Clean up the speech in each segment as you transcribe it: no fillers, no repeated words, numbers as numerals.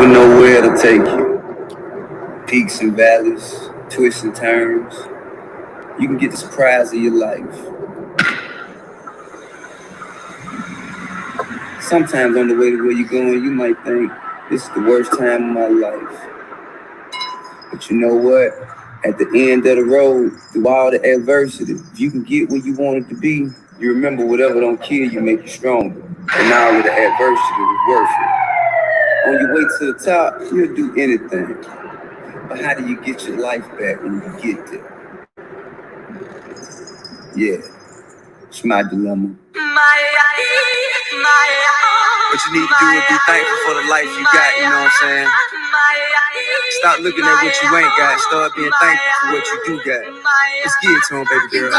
never know where it'll take you. Peaks and valleys, twists and turns. You can get the surprise of your life. Sometimes on the way to where you're going, you might think, this is the worst time of my life. But you know what? At the end of the road, through all the adversity, if you can get where you want it to be, you remember whatever don't kill you make you stronger. And all of the adversity was worth it. On your way to the top, you'll do anything. But how do you get your life back when you get there? Yeah, it's my dilemma. What you need to do is be thankful for the life you got, you know what I'm saying? Stop looking at what you ain't got, start being thankful for what you do got. Let's get it to him, baby girl.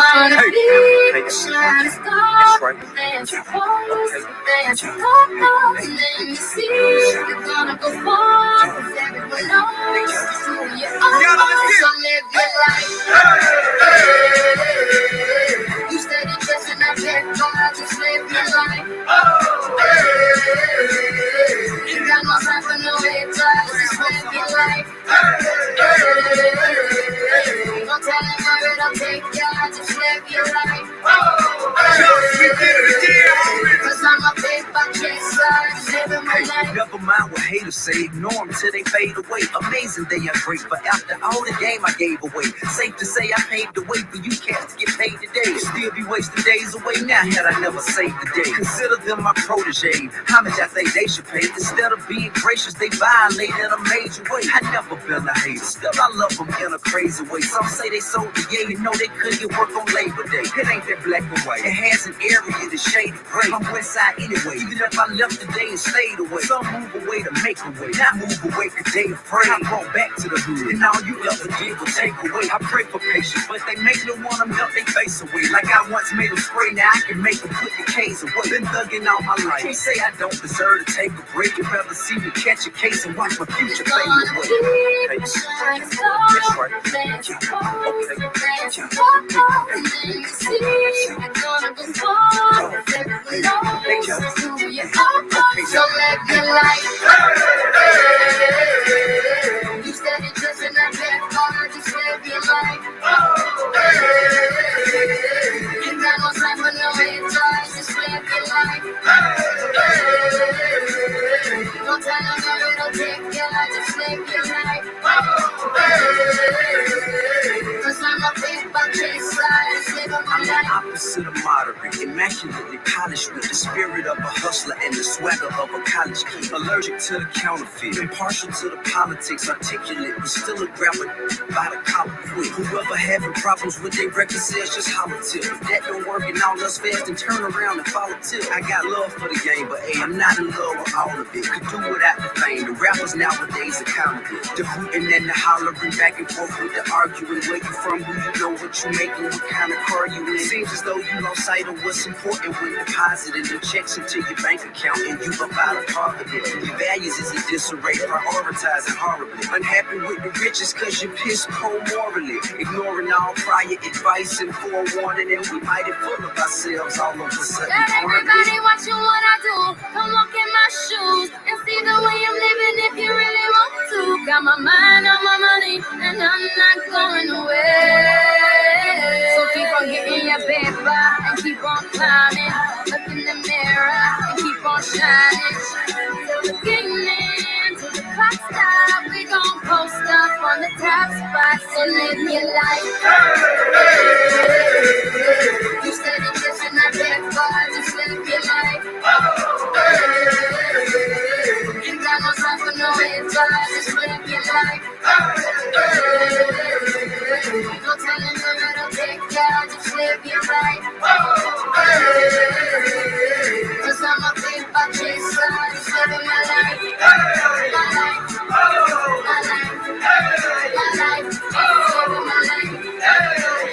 Hey, that's right. You steady dressing up that car, just live your life. You got no time for no haters, just live your life. Don't tell him where it'll take ya, just live your life. Cause I'm a paper chaser, just living my life. Never mind what haters say, ignore them till they fade away. Amazing they are great, but after all the game I gave away. Safe to say I paved the way for you cats to get paid today. Still be wasting days away now had I never saved the day. Consider them my protege, how much I think they should pay. Instead of being gracious, they violate in a major way. I never been a hater, still I love them in a crazy way. Some say they sold the yeah, you know they couldn't get work on Labor Day. It ain't that black and white, it has an area that's shaded gray. I'm west side anyway, even if I left today and stayed away. Some move away to make a way, not move away cause they afraid. I brought back to the hood, and all you ever did was take away. I pray for patience, but they make no one of them melt their face away. Like I once made them spray, now I can make them put the K's away. Been thugging all my life, can't say I don't deserve to take a break. You'd rather see me catch a case and watch my future fade away. Hey, that's right. So live your life. You steady dressing up that car, just live your life. You got no time for no haters, just live your life. Don't tell them where it'll take ya, just live your life. Cause I'm a paper chaser, just living my life. Opposite of moderate, immaculately polished with the spirit of a hustler and the swagger of a college kid. Allergic to the counterfeit, impartial to the politics, articulate, but still a grabber by the collar quick. Whoever having problems with their record sales, just holler till. If that don't work and all us fast, and turn around and follow till. I got love for the game, but hey, I'm not in love with all of it. Could do without the fame. The rappers nowadays are counterfeit. The hooting and the hollering, back and forth with the arguing. Where you from, who you know, what you making, what kind of car you in. Seems as though you lost sight of what's important when depositing your checks into your bank account and you up out of poverty. Your values is in disarray, prioritizing horribly. Unhappy with the riches cause you piss cold morally. Ignoring all prior advice and forewarning, and we mighty full of ourselves all of a sudden. Let everybody watching what I do. Come walk in my shoes and see the way I'm living if you really want to. Got my mind on my money and I'm not going away. So keep on getting your paper and keep on climbing. Look in the mirror and keep on shining. Till the beginning, till the clock stops, we gon' post up on the top spot. So live your life. You steady dressing that paper, just live your life. You got no time for no haters, just live your life. Don't tell them where it'll take ya, just live your life. Cause I'm a paper chaser, just living my life. My life, my life, my life, living my life.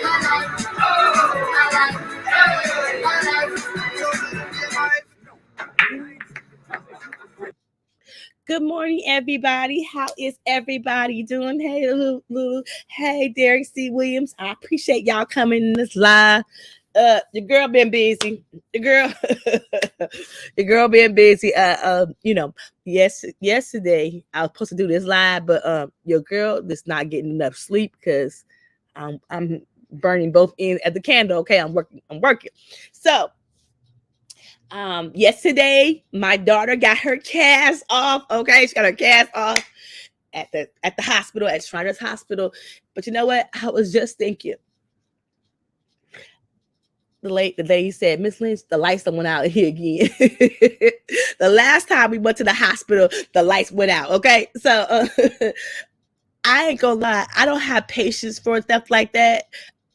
My life, my life, my life. Good morning, everybody. How is everybody doing? Hey, Lulu. Hey, Derek C. Williams. I appreciate y'all coming in this live. the girl been busy. The girl, the girl been busy. Yesterday I was supposed to do this live, but your girl is not getting enough sleep because I'm burning both ends at the candle. Okay, I'm working. So yesterday my daughter got her cast off. Okay, she got her cast off at the hospital, at Shriners Hospital. But you know what? I was just thinking. The lady said, Miss Lynch, the lights done went out here again. The last time we went to the hospital, the lights went out. Okay, so I ain't gonna lie, I don't have patience for stuff like that.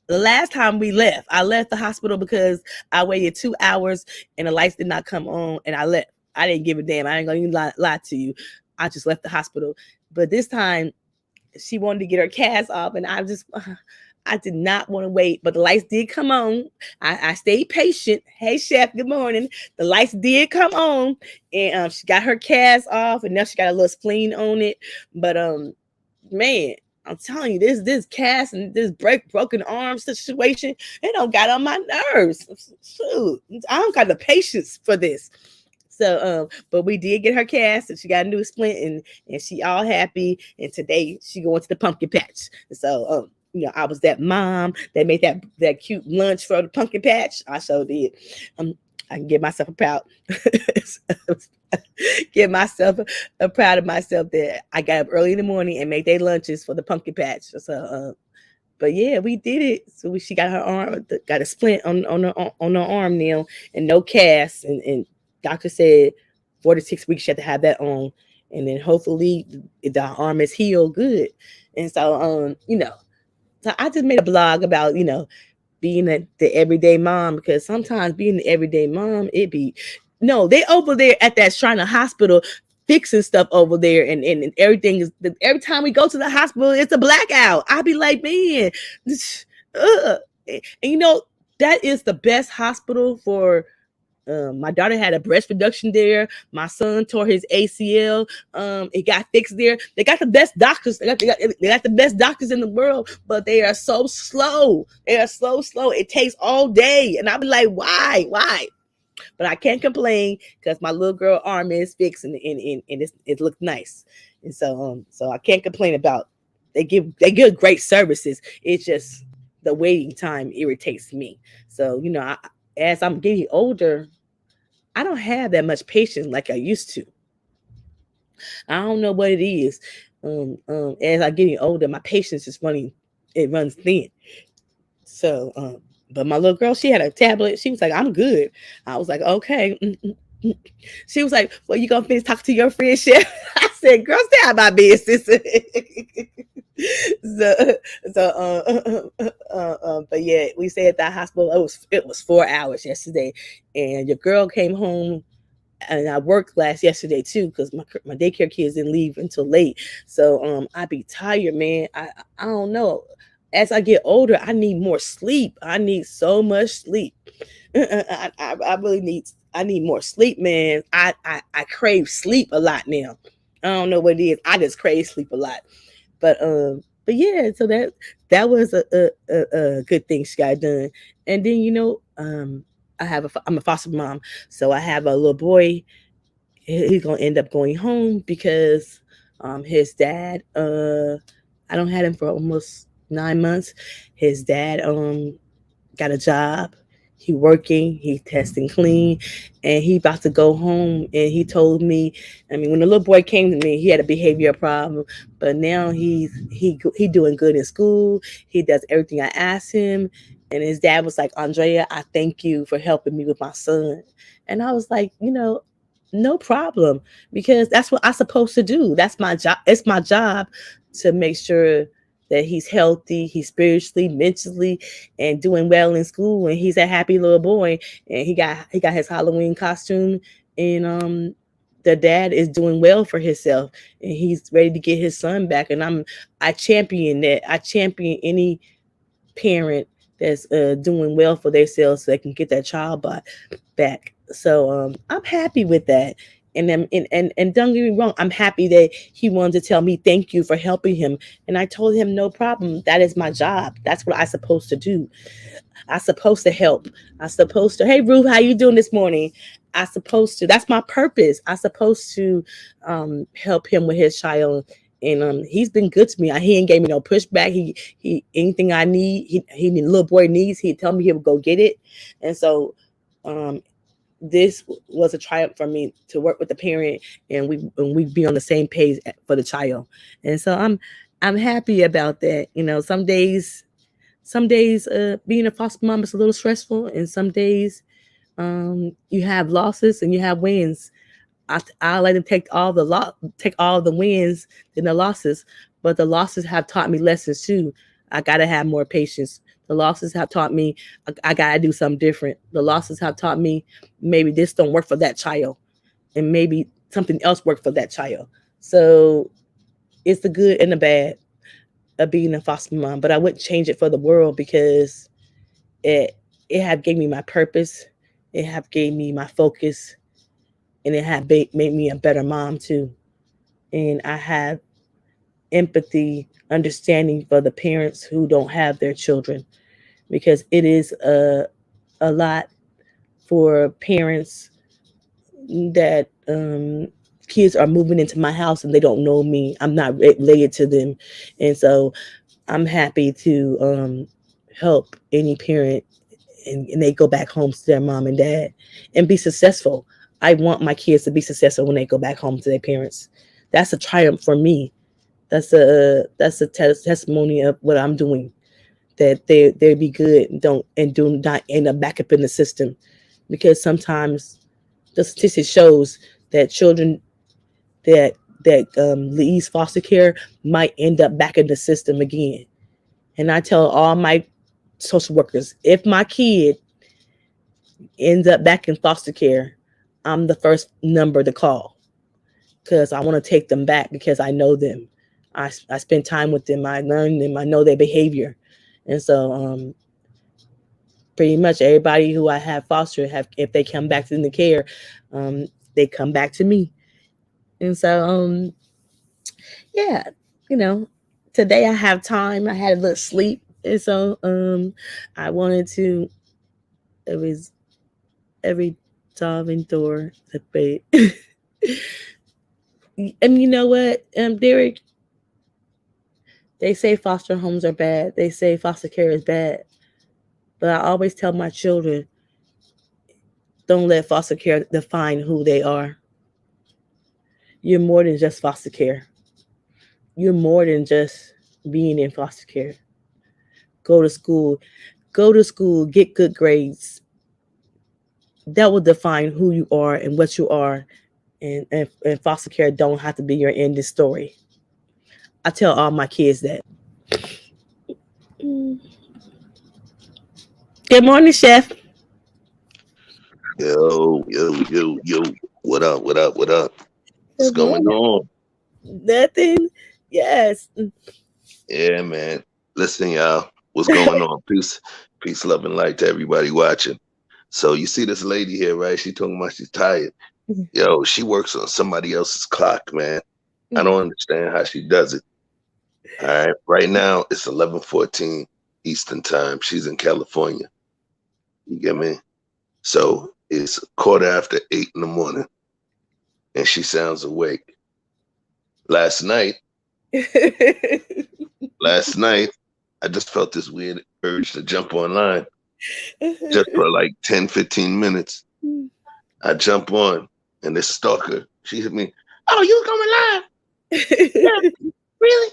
The last time I left the hospital because I waited 2 hours and the lights did not come on, and I left. I didn't give a damn. I ain't gonna even lie to you. I just left the hospital. But this time, she wanted to get her cast off, and I did not want to wait, but the lights did come on. I stayed patient. Hey, chef, good morning. The lights did come on, and she got her cast off, and now she got a little spleen on it. But man, I'm telling you, this cast and this broken arm situation, it don't got on my nerves. Shoot, I don't got the patience for this. So, but we did get her cast, and she got a new splint, and she all happy. And today she going to the pumpkin patch. So, I was that mom that made that cute lunch for the pumpkin patch. I sure did. I can give myself a proud, proud of myself that I got up early in the morning and made their lunches for the pumpkin patch. So, but yeah, we did it. So she got her arm, got a splint on her arm now, and no cast. And doctor said 4 to 6 weeks she had to have that on, and then hopefully the arm is healed good. And so, so I just made a blog about, being the everyday mom, because sometimes being the everyday mom, they over there at that Shriner Hospital fixing stuff over there, and everything is, every time we go to the hospital, it's a blackout. I'll be like, man, and that is the best hospital for. My daughter had a breast reduction there. My son tore his ACL. It got fixed there. They got the best doctors. They got the best doctors in the world, but they are so slow. They are so slow. It takes all day, and I'll be like, why? But I can't complain because my little girl arm is fixed, and it looked nice, and so I can't complain about. They give great services. It's just the waiting time irritates me. So as I'm getting older, I don't have that much patience like I used to. I don't know what it is. As I'm getting older, my patience is runs thin. So, but my little girl, she had a tablet. She was like, I'm good. I was like, okay. She was like, well, you gonna finish talking to your friend, chef? I said, girl, stay out of my business. But yeah, we stayed at that hospital. It was 4 hours yesterday, and your girl came home, and I worked yesterday too because my daycare kids didn't leave until late. So I be tired, man. I don't know. As I get older, I need more sleep. I need so much sleep. I really need. I need more sleep, man. I crave sleep a lot now. I don't know what it is. I just crave sleep a lot. But yeah, so that was a good thing she got done. And then I'm a foster mom, so I have a little boy. He's gonna end up going home because his dad. I don't have him for almost 9 months. His dad got a job. He working, he testing clean, and he about to go home. And he told me, when the little boy came to me, he had a behavior problem, but now he doing good in school. He does everything I asked him. And his dad was like, Andrea, I thank you for helping me with my son. And I was like, no problem, because that's what I'm supposed to do. That's my job. It's my job to make sure that he's healthy, he's spiritually, mentally, and doing well in school. And he's a happy little boy. And he got his Halloween costume, and the dad is doing well for himself, and he's ready to get his son back. And I champion that. I champion any parent that's doing well for themselves so they can get that child back. So I'm happy with that. And don't get me wrong, I'm happy that he wanted to tell me thank you for helping him. And I told him no problem. That is my job. That's what I'm supposed to do. I'm supposed to help. I'm supposed to, hey Ruth, how you doing this morning? I supposed to, that's my purpose. I supposed to help him with his child. And he's been good to me. He ain't gave me no pushback. He anything I need, he little boy needs, he'd tell me he would go get it. And so this was a triumph for me to work with the parent, and we be on the same page for the child. And so I'm happy about that. You know, some days being a foster mom is a little stressful, and some days you have losses and you have wins. I let them take all the wins than the losses, but the losses have taught me lessons too. I gotta have more patience. The losses have taught me I gotta do something different. The losses have taught me maybe this don't work for that child, and maybe something else worked for that child. So it's the good and the bad of being a foster mom, but I wouldn't change it for the world, because it have gave me my purpose, it have gave me my focus, and it have made me a better mom too. And I have empathy, understanding for the parents who don't have their children, because it is a lot for parents that kids are moving into my house and they don't know me. I'm not related to them. And so I'm happy to help any parent and they go back home to their mom and dad and be successful. I want my kids to be successful when they go back home to their parents. That's a triumph for me. That's a testimony of what I'm doing, that they be good and do not end up back up in the system, because sometimes the statistics shows that children that leaves foster care might end up back in the system again. And I tell all my social workers, if my kid ends up back in foster care, I'm the first number to call, because I want to take them back, because I know them. I spend time with them. I learn them. I know their behavior. And so pretty much everybody who I have fostered, if they come back in the care, they come back to me. And so, yeah, you know, today I have time. I had a little sleep. And so I wanted to, it was every solving door to pay. And you know what, Derek? They say foster homes are bad. They say foster care is bad. But I always tell my children, don't let foster care define who they are. You're more than just foster care. You're more than just being in foster care. Go to school, get good grades. That will define who you are and what you are. And foster care don't have to be your ending story. I tell all my kids that. Good morning, Chef. Yo. What up? What's going on? Nothing. Yes. Yeah, man. Listen, y'all. What's going on? Peace, love, and light to everybody watching. So you see this lady here, right? She talking about she's tired. Yo, she works on somebody else's clock, man. I don't understand how she does it. All right. Right now, it's 11:14 Eastern time. She's in California. You get me? So it's 8:15 in the morning, and she sounds awake. Last night, I just felt this weird urge to jump online just for like 10, 15 minutes. I jump on, and this stalker, she hit me. Oh, you coming live? Yeah, really?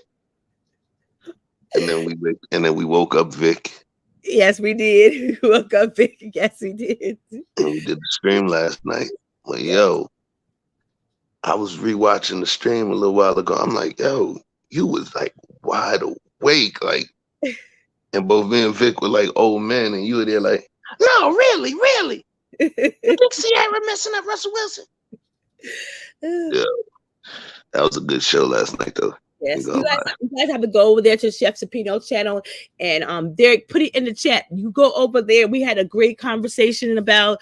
And then we woke up Vic. Yes, we did. We woke up Vic. Yes, we did. And we did the stream last night. Well, yo, I was rewatching the stream a little while ago. I'm like, yo, you was like wide awake, like, and both me and Vic were like old men, and you were there like, no, really. You think Sierra messing up Russell Wilson? Yeah, that was a good show last night, though. Yes, Go by. you guys have to go over there to Chef Sapino channel and Derek, put it in the chat. You go over there. We had a great conversation about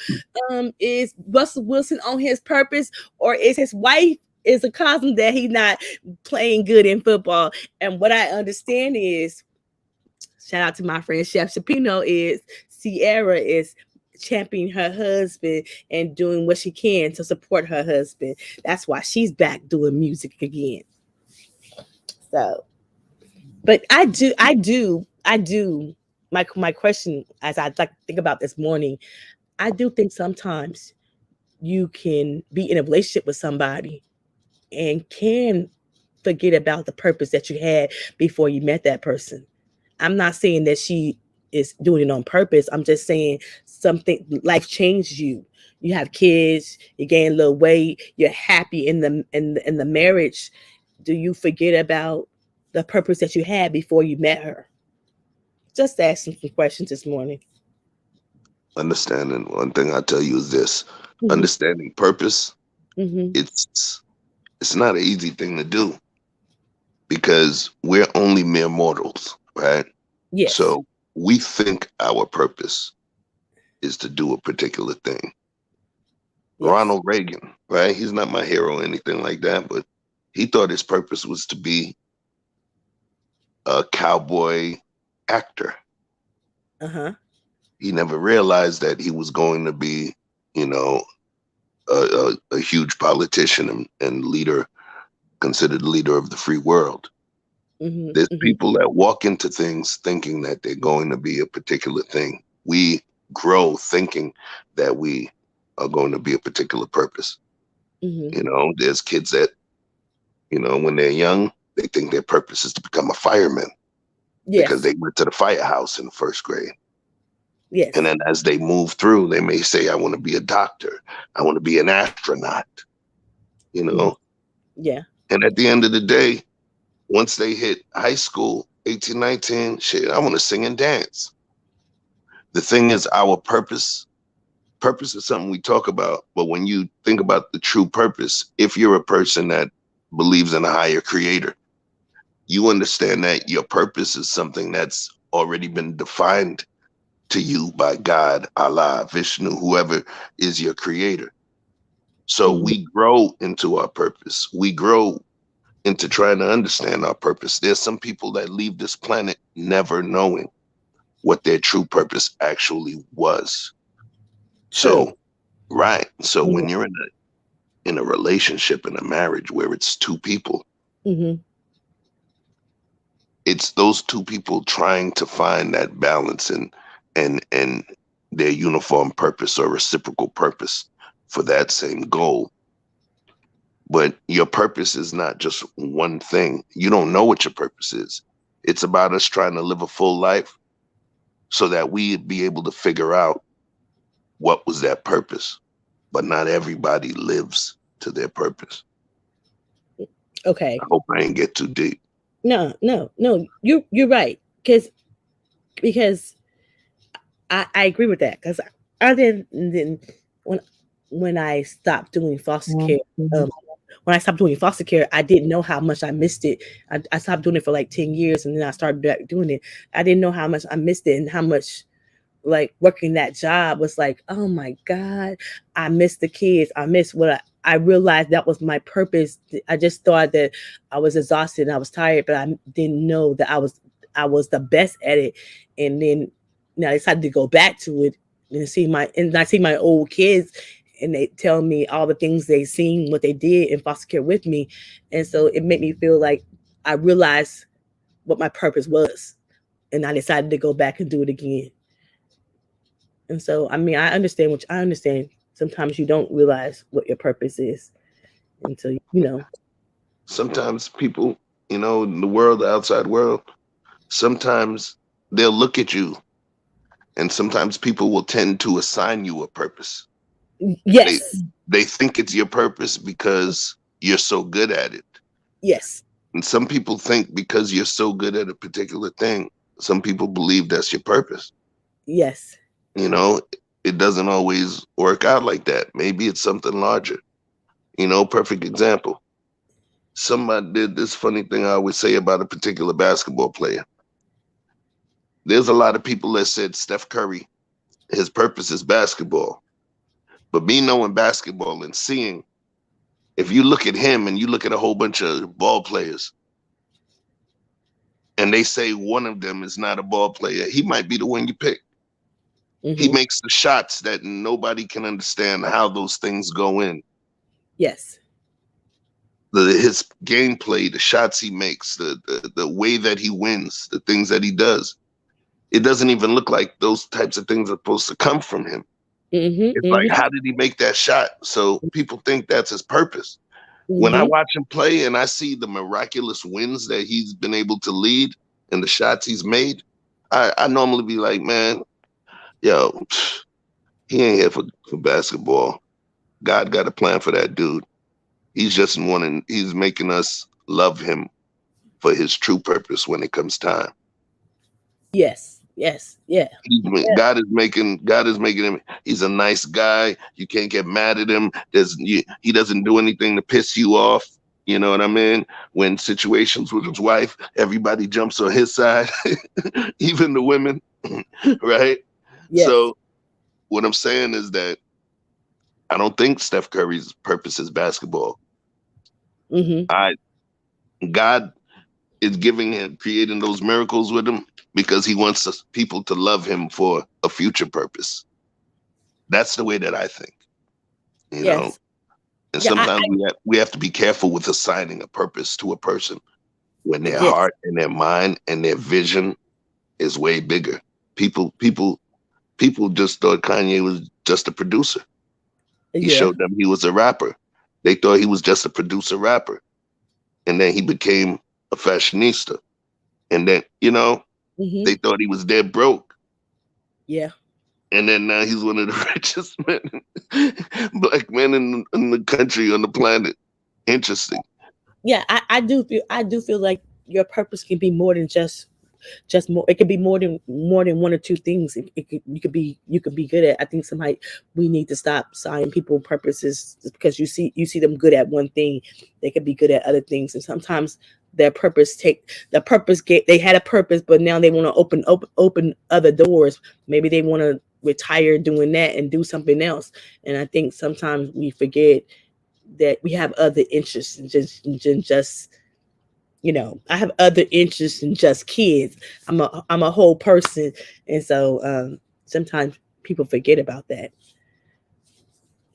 is Russell Wilson on his purpose, or is his wife is a cousin that he's not playing good in football? And what I understand is, shout out to my friend Chef Sapino, is Sierra is championing her husband and doing what she can to support her husband. That's why she's back doing music again. So, but I do. My question, as I think about this morning, I do think sometimes you can be in a relationship with somebody and can forget about the purpose that you had before you met that person. I'm not saying that she is doing it on purpose. I'm just saying something, life changed you. You have kids, you gain a little weight, you're happy in the marriage. Do you forget about the purpose that you had before you met her? Just asking some questions this morning. Understanding, one thing I tell you is this: Mhm. understanding purpose. Mhm. It's not an easy thing to do because we're only mere mortals, right? Yes. So we think our purpose is to do a particular thing. Yes. Ronald Reagan, right? He's not my hero or anything like that, but he thought his purpose was to be a cowboy actor. Uh-huh. He never realized that he was going to be, you know, a huge politician and leader, considered leader of the free world. Mm-hmm. There's Mm-hmm. people that walk into things thinking that they're going to be a particular thing. We grow thinking that we are going to be a particular purpose. Mm-hmm. You know, there's kids that, you know, when they're young, they think their purpose is to become a fireman because Yes. they went to the firehouse in first grade. Yes. And then as they move through, they may say, I want to be a doctor. I want to be an astronaut, you know? Yeah. And at the end of the day, once they hit high school, 18, 19, shit, I want to sing and dance. The thing is, our purpose is something we talk about. But when you think about the true purpose, if you're a person that believes in a higher creator, you understand that your purpose is something that's already been defined to you by God, Allah, Vishnu, whoever is your creator. So we grow into our purpose. We grow into trying to understand our purpose. There's some people that leave this planet never knowing what their true purpose actually was. So, right. So when you're in a relationship, in a marriage where it's two people, Mm-hmm. it's those two people trying to find that balance and their uniform purpose or reciprocal purpose for that same goal. But your purpose is not just one thing. You don't know what your purpose is. It's about us trying to live a full life so that we'd be able to figure out what was that purpose. But not everybody lives to their purpose. Okay. I hope I didn't get too deep. No. You're right. Because I agree with that. Because other than when I stopped doing foster care, when I stopped doing foster care, I didn't know how much I missed it. I stopped doing it for like 10 years, and then I started back doing it. I didn't know how much I missed it and how much like working that job was like, oh my God, I miss the kids. I miss what I realized that was my purpose. I just thought that I was exhausted and I was tired, but I didn't know that I was the best at it. And then I decided to go back to it and I see my old kids and they tell me all the things they seen, what they did in foster care with me. And so it made me feel like I realized what my purpose was. And I decided to go back and do it again. And so, I mean, I understand sometimes you don't realize what your purpose is until, Sometimes people, in the world, the outside world, sometimes they'll look at you and sometimes people will tend to assign you a purpose. Yes. They think it's your purpose because you're so good at it. Yes. And some people think because you're so good at a particular thing, some people believe that's your purpose. Yes. It doesn't always work out like that. Maybe it's something larger. Perfect example. somebody did this funny thing I always say about a particular basketball player. There's a lot of people that said Steph Curry, his purpose is basketball. But me knowing basketball and seeing, if you look at him and you look at a whole bunch of ball players, and they say one of them is not a ball player, he might be the one you pick. He makes the shots that nobody can understand how those things go in. Yes. His gameplay, the shots he makes, the way that he wins, the things that he does. It doesn't even look like those types of things are supposed to come from him. It's like, how did he make that shot? So people think that's his purpose. When I watch him play and I see the miraculous wins that he's been able to lead and the shots he's made, I normally be like, man, yo, he ain't here for basketball. God got a plan for that dude. He's just he's making us love him for his true purpose when it comes time. Yes, yes, yeah. God is making him. He's a nice guy. You can't get mad at him. He doesn't do anything to piss you off. You know what I mean? When situations with his wife, everybody jumps on his side, even the women, right? Yes. So what I'm saying is that I don't think Steph Curry's purpose is basketball. God is creating those miracles with him because he wants people to love him for a future purpose. That's the way that I think, you know. And sometimes we have to be careful with assigning a purpose to a person when their heart and their mind and their vision is way bigger. People just thought Kanye was just a producer. He showed them he was a rapper. They thought he was just a producer rapper. And then he became a fashionista. And then, you know, they thought he was dead broke. Yeah. And then now he's one of the richest black men in the country, on the planet. Interesting. Yeah, I do feel like your purpose can be more than just more. It could be more than one or two things. You could be good at. I think we need to stop signing people purposes just because you see them good at one thing. They could be good at other things, and sometimes they had a purpose, but now they want to open other doors. Maybe they want to retire doing that and do something else. And I think sometimes we forget that we have other interests and just you know, I have other interests than just kids. I'm a whole person, and so sometimes people forget about that.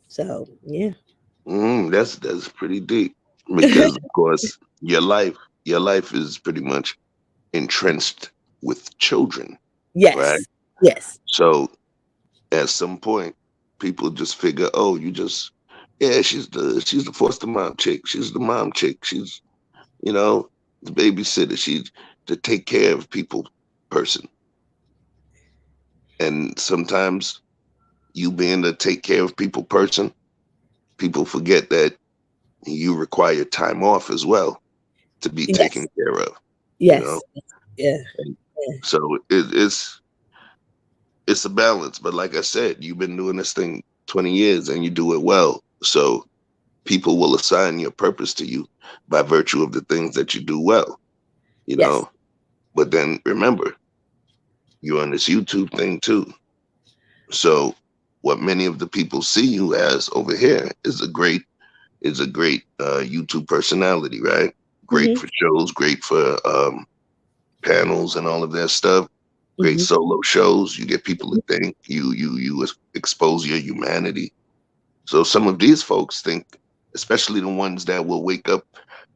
So yeah, that's pretty deep, because of course your life is pretty much entrenched with children. Yes, right? Yes. So at some point, people just figure, oh, she's the foster mom chick. She's the mom chick. She's, you know, the babysitter. She's the take care of people person. And sometimes you being the take care of people person, people forget that you require time off as well to be taken care of. Yes. You know? Yeah. So it's a balance. But like I said, you've been doing this thing 20 years and you do it well. So people will assign your purpose to you by virtue of the things that you do well, you know. But then remember, you're on this YouTube thing too. So what many of the people see you as over here is a great YouTube personality, right? Great for shows, great for panels and all of that stuff. Great solo shows. You get people to think, you expose your humanity. So some of these folks think, especially the ones that will wake up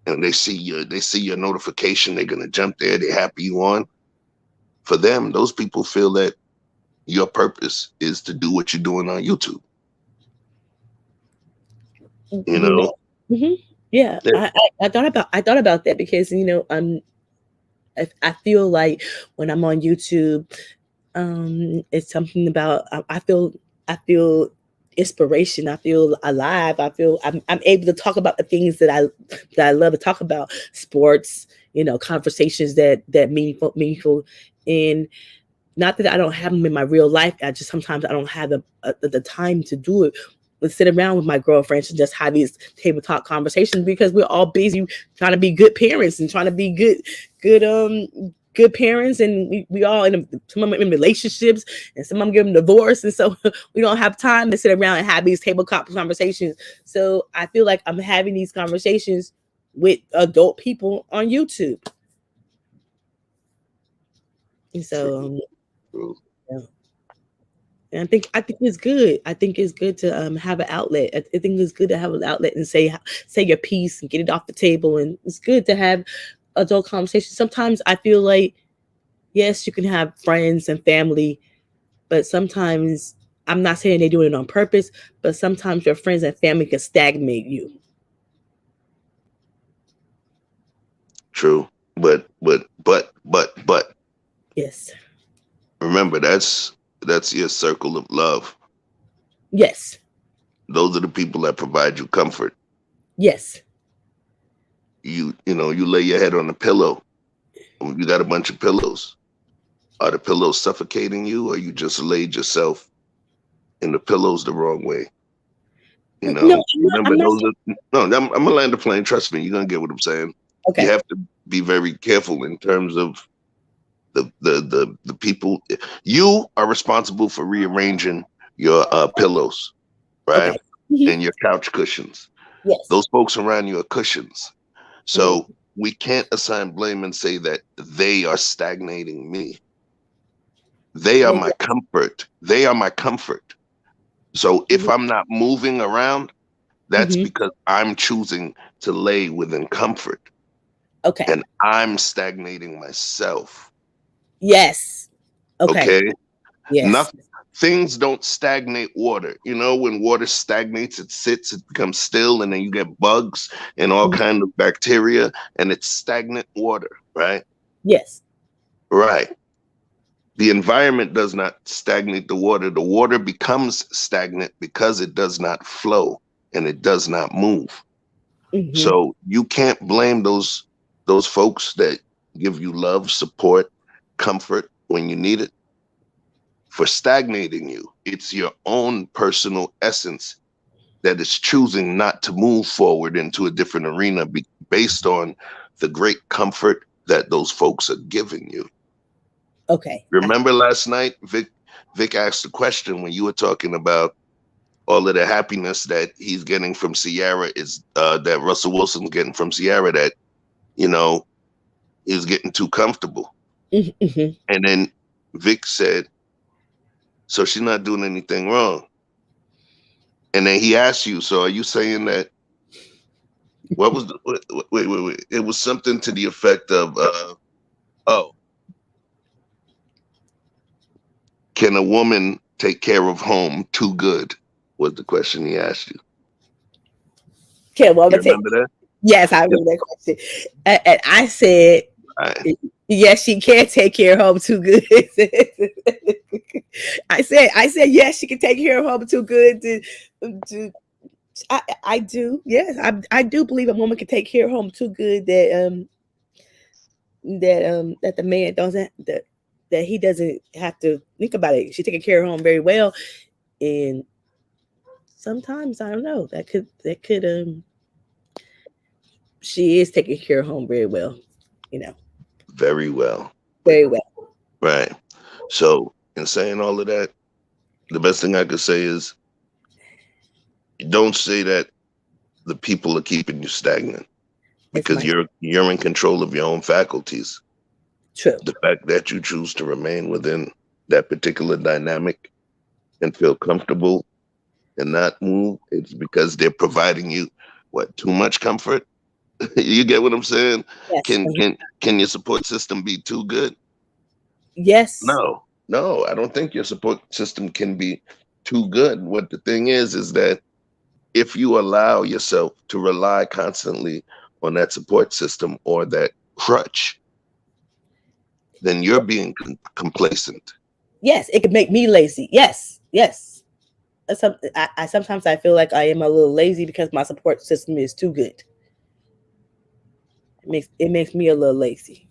and they see your notification, they're gonna jump there, they're happy you on. For them, those people feel that your purpose is to do what you're doing on YouTube. You know? Yeah. I thought about that because, you know, I feel like when I'm on YouTube, it's something about I feel inspiration. I feel alive. I feel I'm able to talk about the things that I love to talk about, sports, you know, conversations that meaningful. And not that I don't have them in my real life. Sometimes I don't have the time to do it. would sit around with my girlfriends and just have these table talk conversations because we're all busy trying to be good parents and trying to be good parents, and we all some of them in relationships and some of them getting divorced, and so we don't have time to sit around and have these tabletop conversations. So I feel like I'm having these conversations with adult people on YouTube. And so yeah. And I think it's good. I think it's good to have an outlet. I think it's good to have an outlet and say your piece and get it off the table. And it's good to have adult conversations. Sometimes I feel like, yes, you can have friends and family, but sometimes, I'm not saying they're doing it on purpose, but sometimes your friends and family can stagnate you. True. But Yes. remember, that's your circle of love. Yes. Those are the people that provide you comfort. Yes. You lay your head on a pillow. You got a bunch of pillows. Are the pillows suffocating you, or you just laid yourself in the pillows the wrong way? No, remember those are, no, I'm gonna land the plane. Trust me, you're gonna get what I'm saying. Okay. You have to be very careful in terms of the people. You are responsible for rearranging your pillows, right? Okay. Mm-hmm. And your couch cushions. Yes. Those folks around you are cushions. So we can't assign blame and say that they are stagnating me. They are my comfort. They are my comfort. So if I'm not moving around, that's because I'm choosing to lay within comfort. Okay. And I'm stagnating myself. Yes. Okay. Yes. Things don't stagnate water. When water stagnates, it sits, it becomes still, and then you get bugs and all kind of bacteria, and it's stagnant water, right? Yes. Right. The environment does not stagnate the water. The water becomes stagnant because it does not flow and it does not move. So you can't blame those folks that give you love, support, comfort when you need it for stagnating you. It's your own personal essence that is choosing not to move forward into a different arena based on the great comfort that those folks are giving you. Okay. Remember last night, Vic asked a question when you were talking about all of the happiness that he's getting from Ciara is that Russell Wilson's getting from Ciara, that he's getting too comfortable. And then Vic said, so she's not doing anything wrong. And then he asked you, so are you saying that what was wait. It was something to the effect of can a woman take care of home too good? Was the question he asked you. Okay, well, you remember that? Yes, I remember that question. And I said, yes, she can take care of home too good. I said, yes, she can take care of home too good. I do. Yes, I do believe a woman can take care of home too good that the man doesn't, that he doesn't have to think about it. She's taking care of home very well. And sometimes, I don't know, that could she is taking care of home very well, Very well. Very well. Right. So in saying all of that, the best thing I could say is don't say that the people are keeping you stagnant, because you're in control of your own faculties. True. The fact that you choose to remain within that particular dynamic and feel comfortable and not move, it's because they're providing you too much comfort. You get what I'm saying? Yes. Can your support system be too good? Yes. No, I don't think your support system can be too good. What the thing is that if you allow yourself to rely constantly on that support system or that crutch, then you're being complacent. Yes, it could make me lazy. Yes. I sometimes I feel like I am a little lazy because my support system is too good. It makes me a little lazy.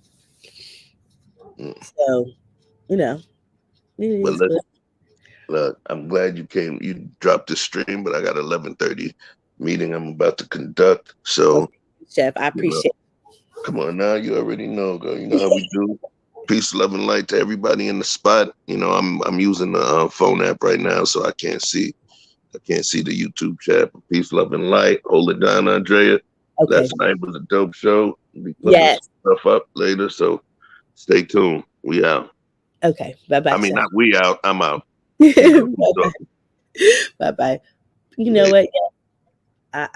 So, Well, Look, I'm glad you came. You dropped the stream, but I got 11:30 meeting I'm about to conduct. So, Okay, Chef, I you know, appreciate come on now. You already know, girl. You know how we do. Peace, love, and light to everybody in the spot. You know, I'm using the phone app right now, so I can't see the YouTube chat. But peace, love, and light. Hold it down, Andrea. Okay. Last night was a dope show. We'll be putting Yes. some stuff up later, so stay tuned. We out. Okay. Bye-bye, I mean, Chef. not we out. I'm out. Bye-bye. Bye-bye. You know Later. what?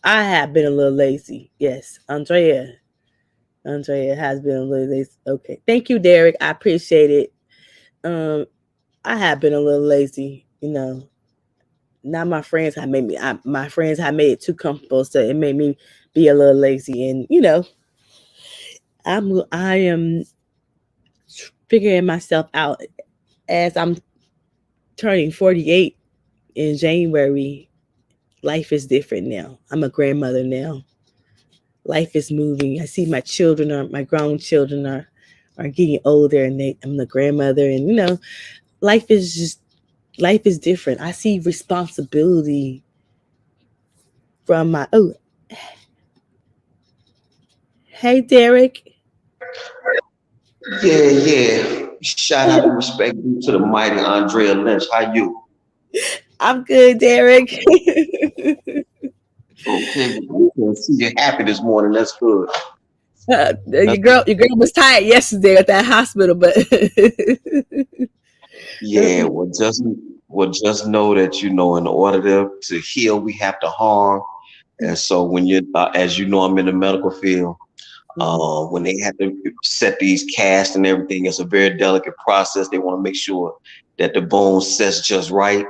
I have been a little lazy. Yes. Andrea has been a little lazy. Okay. Thank you, Derek. I appreciate it. I have been a little lazy, you know. Now my friends have made it too comfortable, so it made me be a little lazy. And you know, I am figuring myself out as I'm turning 48 in January. Life is different now. I'm a grandmother now. Life is moving. I see my grown children are getting older, and I'm the grandmother, and you know, life is different. I see responsibility from my hey Derek. Yeah. Shout out and respect to the mighty Andrea Lynch. How you? I'm good, Derek. Okay, we can see you happy this morning. That's good. Your girl was tired yesterday at that hospital, but Yeah, well, just know that in order to heal, we have to harm. And so when you, as you know, I'm in the medical field. When they have to set these casts and everything, it's a very delicate process. They want to make sure that the bone sets just right.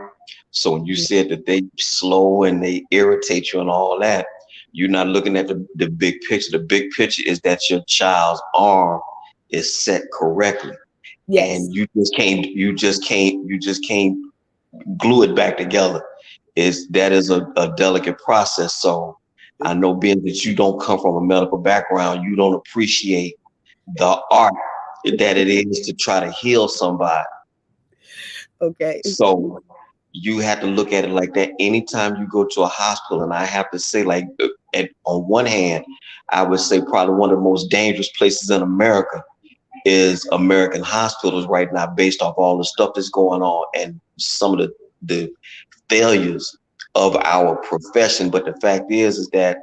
So when you said that they slow and they irritate you and all that, you're not looking at the big picture. The big picture is that your child's arm is set correctly. yes, And you just can't glue it back together. That is a delicate process. So I know, being that you don't come from a medical background, you don't appreciate the art that it is to try to heal somebody. okay, So you have to look at it like that. Anytime you go to a hospital, and I have to say, like, on one hand, I would say probably one of the most dangerous places in America is American hospitals right now, based off all the stuff that's going on and some of the failures of our profession. But the fact is that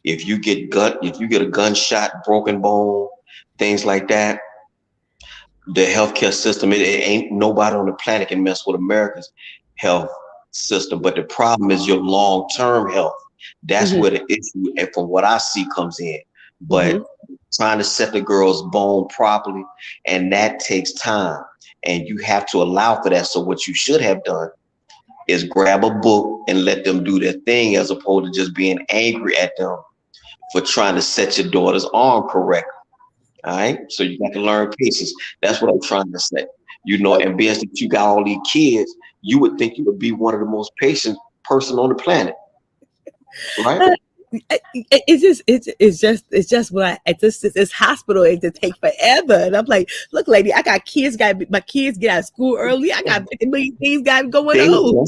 if you get a gunshot, broken bone, things like that, the healthcare system, it ain't nobody on the planet can mess with America's health system. But the problem is your long-term health. That's where the issue, and from what I see, comes in. But trying to set the girl's bone properly, and that takes time, and you have to allow for that. So what you should have done is grab a book and let them do their thing, as opposed to just being angry at them for trying to set your daughter's arm correctly. All right. So you got to learn patience. That's what I'm trying to say. And being that you got all these kids, you would think you would be one of the most patient person on the planet. Right? It's just what this hospital, it to take forever, and I'm like, look, lady, I got kids. My kids get out of school early. I got 50 million things got going on.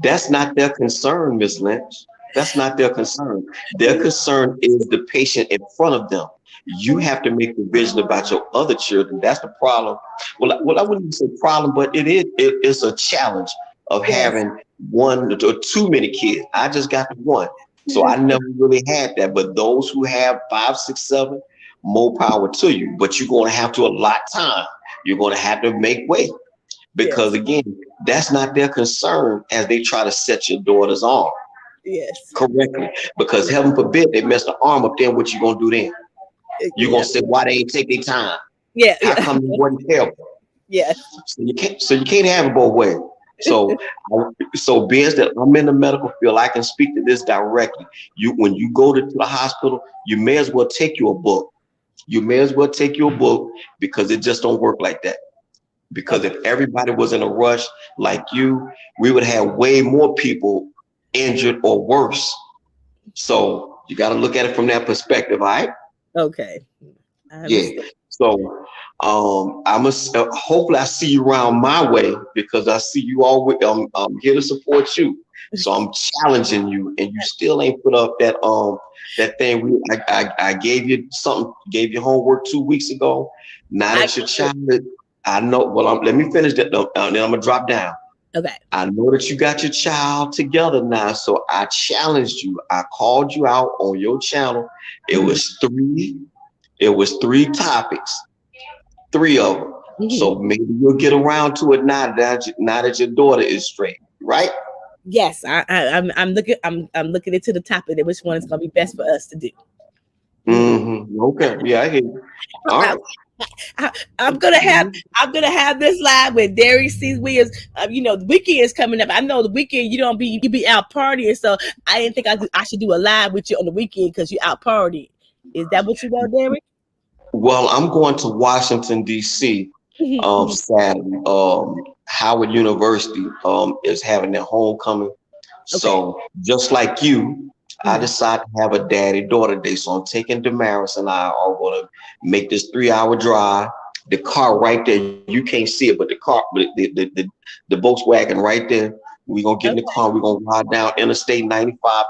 That's not their concern, Miss Lynch. That's not their concern. Their concern is the patient in front of them. You have to make the vision about your other children. That's the problem. Well, I wouldn't even say problem, but it's a challenge of having one or too many kids. I just got the one. So I never really had that. But those who have 5, 6, 7, more power to you. But you're going to have to allot time. You're going to have to make way. Because again, that's not their concern as they try to set your daughter's arm correctly. Because heaven forbid they mess the arm up there, what you going to do then? You're going to say, why they ain't take their time? How come you wasn't careful? So you can't have it both ways. So being that I'm in the medical field, I can speak to this directly. When you go to the hospital, you may as well take you a book. Because it just don't work like that. Because if everybody was in a rush like you, we would have way more people injured or worse. So you got to look at it from that perspective, all right? Okay. Yeah. So Hopefully I see you around my way because I see you always. I'm here to support you. So I'm challenging you, and you still ain't put up that thing. I gave you something, gave you homework 2 weeks ago. Now that your child, I know. Well, let me finish that. Then I'm gonna drop down. Okay. I know that you got your child together now, so I challenged you. I called you out on your channel. It was three topics. 3 of them. So maybe you'll get around to it now that your daughter is straight, right? Yes, I'm looking. I'm looking into the topic of which one is going to be best for us to do. Okay. Yeah, I hear you. All right. I'm gonna have this live with Derek C. Williams. The weekend is coming up. I know the weekend you be out partying, so I didn't think I should do a live with you on the weekend because you out partying. Is that what you want, Derek? Well, I'm going to Washington D.C. Saturday. Howard University is having their homecoming. Okay. So just like you, I decided to have a daddy-daughter day. So I'm taking Damaris and I are going to make this 3-hour drive. The car right there, you can't see it, but the car, the Volkswagen right there. We're going to get in the car. We're going to ride down Interstate 95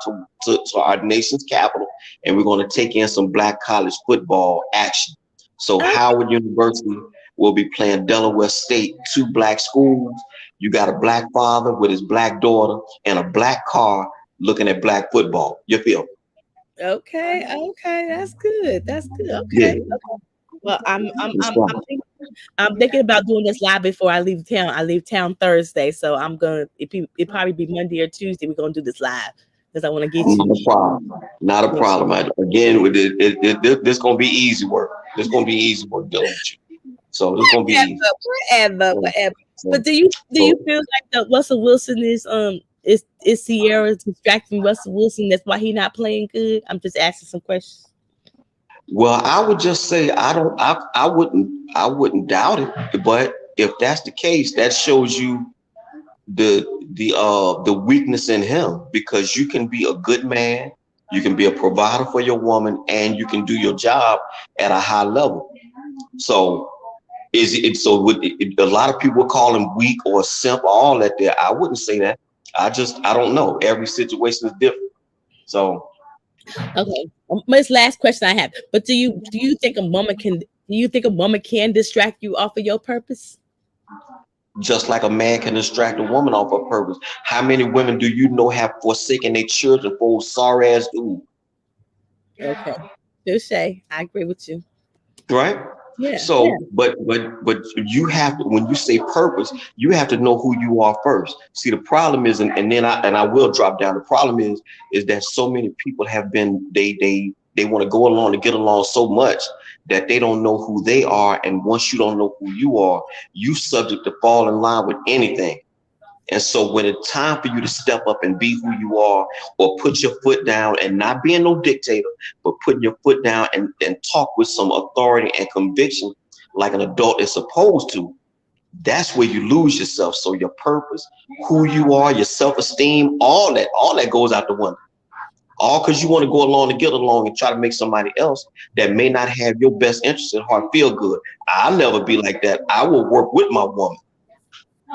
to our nation's capital. And we're going to take in some black college football action. So Howard University will be playing Delaware State, 2 black schools. You got a black father with his black daughter and a black car looking at black football. You feel? Okay, that's good. Okay. Yeah. Okay. Well, I'm thinking about doing this live before I leave town. I leave town Thursday, so I'm gonna. It probably be Monday or Tuesday. We're gonna do this live because I want to get you. Not a problem. Again, with this gonna be easy work. This gonna be easy work dealing with you. So this gonna be easy. Whatever. But do you feel like the Russell Wilson is Sierra distracting Russell Wilson? That's why he's not playing good. I'm just asking some questions. Well, I would just say I wouldn't doubt it, but if that's the case, that shows you the weakness in him, because you can be a good man, you can be a provider for your woman, and you can do your job at a high level. So a lot of people call him weak or simp, all that there. I wouldn't say that. I don't know. Every situation is different. So okay. My last question I have. But do you think a woman can distract you off of your purpose? Just like a man can distract a woman off her purpose. How many women do you know have forsaken their children for sorry ass dude? Okay. Touche. I agree with you. Right? Yeah. So, but you have to, when you say purpose, you have to know who you are first. See, the problem is, and then I will drop down. The problem is that so many people have been, they want to go along to get along so much that they don't know who they are. And once you don't know who you are, you subject to fall in line with anything. And so when it's time for you to step up and be who you are, or put your foot down, and not being no dictator, but putting your foot down and talk with some authority and conviction like an adult is supposed to, that's where you lose yourself. So your purpose, who you are, your self-esteem, all that goes out the window. All because you want to go along to get along and try to make somebody else that may not have your best interest at heart feel good. I'll never be like that. I will work with my woman.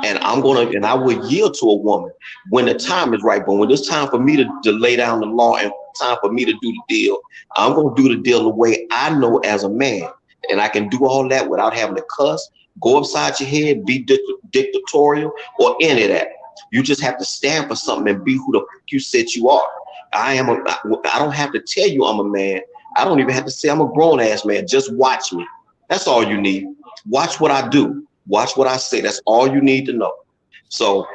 And I will yield to a woman when the time is right. But when it's time for me to lay down the law and time for me to do the deal, I'm going to do the deal the way I know as a man. And I can do all that without having to cuss, go upside your head, be dictatorial, or any of that. You just have to stand for something and be who the fuck you said you are. I don't have to tell you I'm a man. I don't even have to say I'm a grown ass man. Just watch me. That's all you need. Watch what I do. Watch what I say. That's all you need to know. So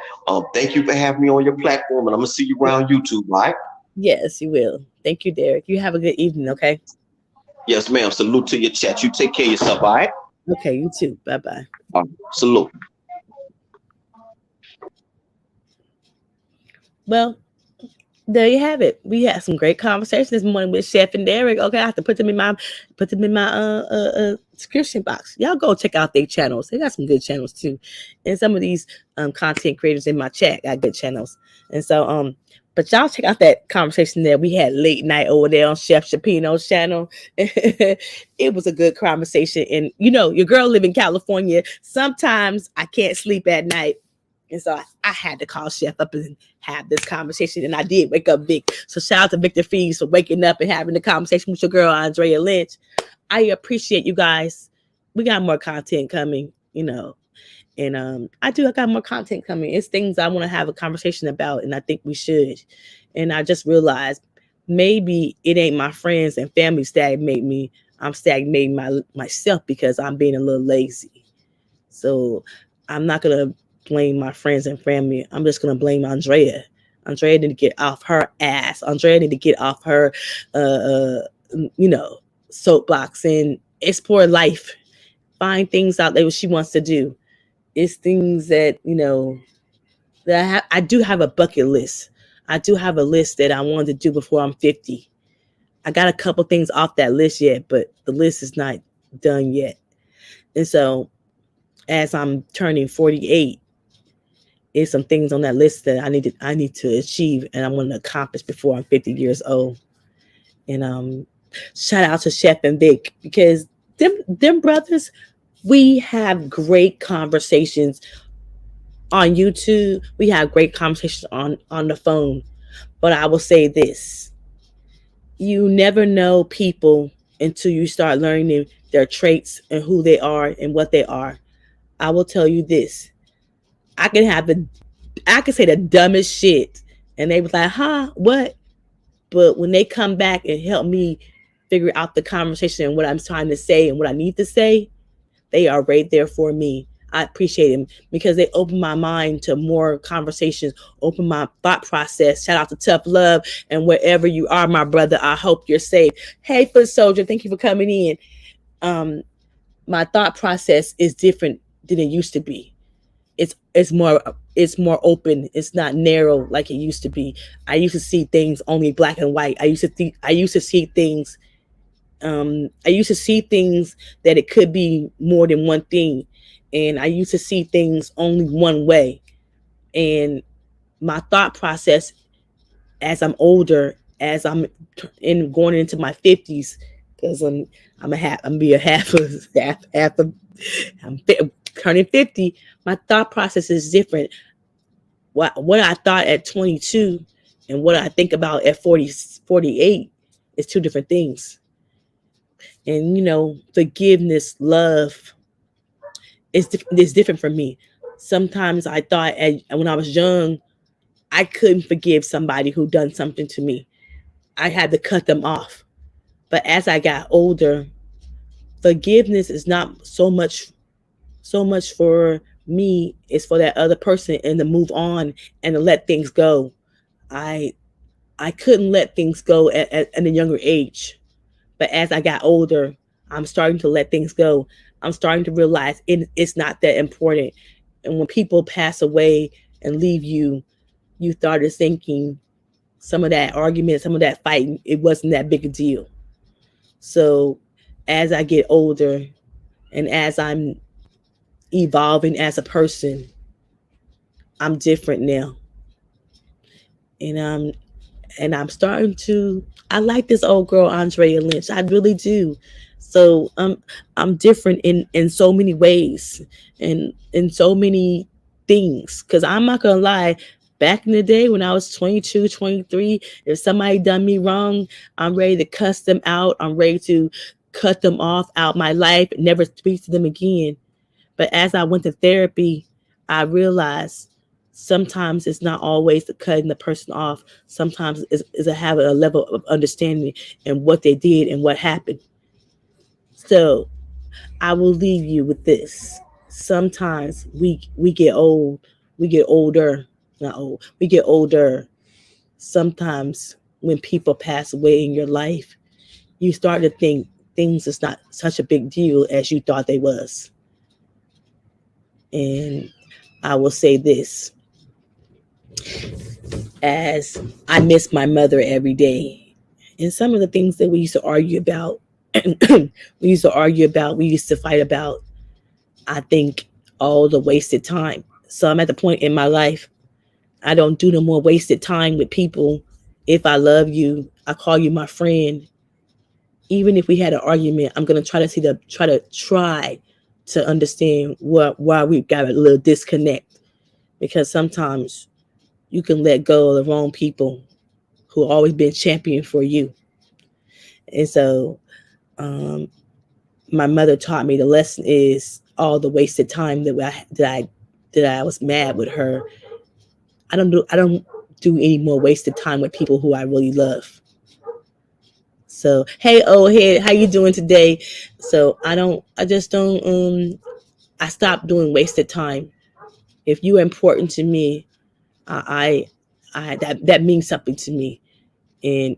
thank you for having me on your platform, and I'm going to see you around YouTube, right? Yes, you will. Thank you, Derek. You have a good evening, okay? Yes, ma'am. Salute to your chat. You take care of yourself, all right? Okay, you too. Bye-bye. Salute. Well, there you have it. We had some great conversations this morning with Chef and Derek. Okay, I have to put them in my description box. Y'all go check out their channels. They got some good channels too. And some of these content creators in my chat got good channels. And so But y'all check out that conversation that we had late night over there on Chef Shapino's channel. It was a good conversation. And you know, your girl live in California. Sometimes I can't sleep at night. And so I had to call Chef up and have this conversation. And I did wake up Vic. So shout out to Victor Fees for waking up and having the conversation with your girl, Andrea Lynch. I appreciate you guys. We got more content coming, you know. And I got more content coming. It's things I want to have a conversation about, and I think we should. And I just realized maybe it ain't my friends and family stagnate me. I'm stagnating myself because I'm being a little lazy. So I'm not gonna blame my friends and family. I'm just gonna blame Andrea. Andrea need to get off her ass. Andrea need to get off her soapbox and explore life. Find things out there what she wants to do. It's things that, you know, that I do have a bucket list. I do have a list that I wanted to do before I'm 50. I got a couple things off that list yet, but the list is not done yet. And so as I'm turning 48, there's some things on that list that I need to achieve and I'm going to accomplish before I'm 50 years old. And shout out to Chef and Vic, because them brothers, we have great conversations on YouTube. We have great conversations on the phone. But I will say this. You never know people until you start learning their traits and who they are and what they are. I will tell you this. I can say the dumbest shit and they was like, huh, what? But when they come back and help me figure out the conversation and what I'm trying to say and what I need to say, they are right there for me. I appreciate them because they open my mind to more conversations, open my thought process. Shout out to Tough Love. And wherever you are, my brother, I hope you're safe. Hey, Foot Soldier, thank you for coming in. My thought process is different than it used to be. It's more open. It's not narrow like it used to be. I used to see things only black and white. I used to see things that it could be more than one thing. And I used to see things only one way. And my thought process as I'm older, as I'm going into my 50s, because I'm turning 50, my thought process is different. What I thought at 22 and what I think about at 48 is two different things. And, you know, forgiveness, love is different for me. Sometimes I thought when I was young, I couldn't forgive somebody who done something to me. I had to cut them off. But as I got older, forgiveness is not so much for me. It's for that other person and to move on and to let things go. I couldn't let things go at a younger age. But as I got older, I'm starting to let things go. I'm starting to realize it's not that important. And when people pass away and leave you, you started thinking some of that argument, some of that fighting, it wasn't that big a deal. So as I get older and as I'm evolving as a person, I'm different now. And I'm starting to, I like this old girl, Andrea Lynch. I really do. So I'm different in so many ways and in so many things. Because I'm not going to lie, back in the day when I was 22, 23, if somebody done me wrong, I'm ready to cuss them out. I'm ready to cut them off out my life, never speak to them again. But as I went to therapy, I realized sometimes it's not always the cutting the person off. Sometimes it's having a level of understanding and what they did and what happened. So I will leave you with this. Sometimes we get old. We get older. Not old. We get older. Sometimes when people pass away in your life, you start to think things is not such a big deal as you thought they was. And I will say this. As I miss my mother every day. And some of the things that we used to argue about, we used to fight about, I think all the wasted time. So I'm at the point in my life, I don't do no more wasted time with people. If I love you, I call you my friend. Even if we had an argument, I'm gonna try to understand why we've got a little disconnect. Because sometimes you can let go of the wrong people who always been champion for you. And so my mother taught me the lesson is all the wasted time that I was mad with her. I don't do any more wasted time with people who I really love. So hey, old head, how you doing today? So I just don't I stopped doing wasted time. If you're important to me, I that means something to me, and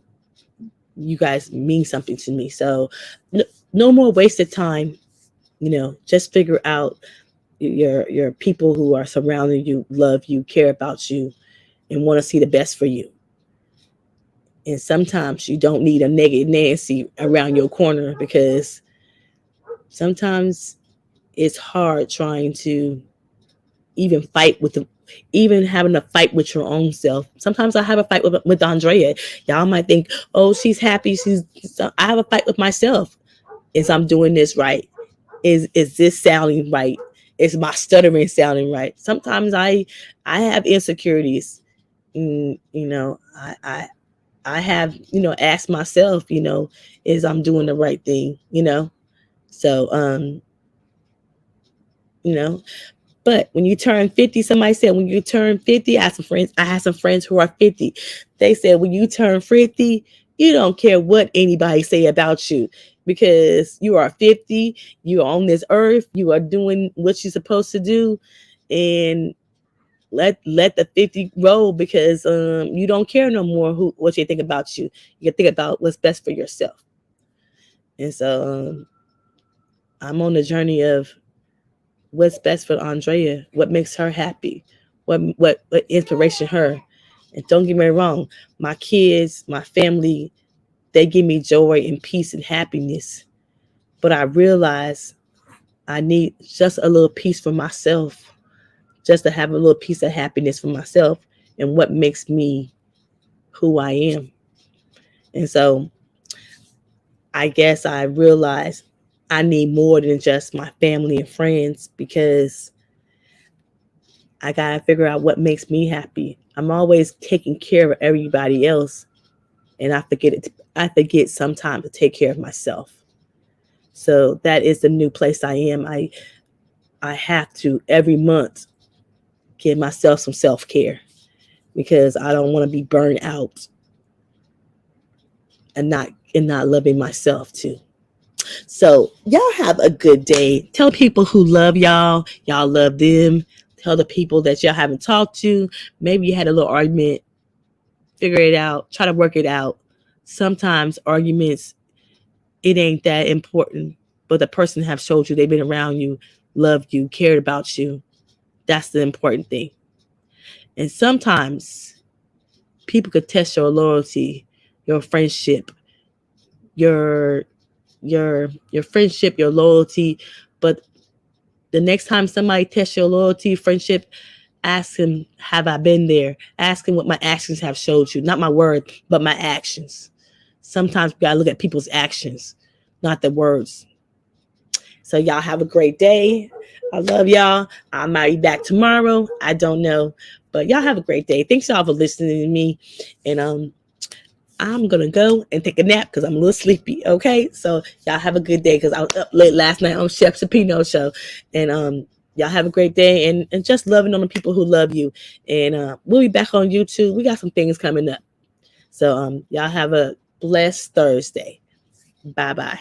you guys mean something to me. So no more wasted time. Just figure out your people who are surrounding you, love you, care about you, and want to see the best for you. And sometimes you don't need a negative Nancy around your corner, because sometimes it's hard trying to even having a fight with your own self. Sometimes I have a fight with Andrea. Y'all might think, oh, she's happy. I have a fight with myself. Is I'm doing this right? Is this sounding right? Is my stuttering sounding right? Sometimes I have insecurities. I have, asked myself, is I'm doing the right thing, So, but when you turn 50, somebody said when you turn 50, I had some friends who are 50. They said when you turn 50, you don't care what anybody say about you, because you are 50, you're on this earth, you are doing what you're supposed to do, and let the 50 roll, because you don't care no more what you think about you. You can think about what's best for yourself. And so I'm on the journey of what's best for Andrea, what makes her happy, what inspiration her. And don't get me wrong, my kids, my family, they give me joy and peace and happiness. But I realize I need just a little peace for myself, just to have a little piece of happiness for myself and what makes me who I am. And so I guess I realized I need more than just my family and friends, because I got to figure out what makes me happy. I'm always taking care of everybody else, and I forget sometimes to take care of myself. So that is the new place I am. I have to every month give myself some self-care, because I don't want to be burned out and not loving myself too. So y'all have a good day. Tell people who love y'all love them. Tell the people that y'all haven't talked to, maybe you had a little argument, figure it out, try to work it out. Sometimes arguments, it ain't that important, but the person have showed you they've been around you, loved you, cared about you. That's the important thing. And sometimes people could test your loyalty, your friendship, your friendship, your loyalty. But the next time somebody tests your loyalty, friendship, ask him, have I been there? Ask him what my actions have showed you. Not my word, but my actions. Sometimes we gotta look at people's actions, not the words. So y'all have a great day. I love y'all. I might be back tomorrow. I don't know. But y'all have a great day. Thanks y'all for listening to me. And I'm going to go and take a nap because I'm a little sleepy. Okay. So y'all have a good day, because I was up late last night on Chef Sapino show. And y'all have a great day, and just loving on the people who love you. And we'll be back on YouTube. We got some things coming up. So y'all have a blessed Thursday. Bye-bye.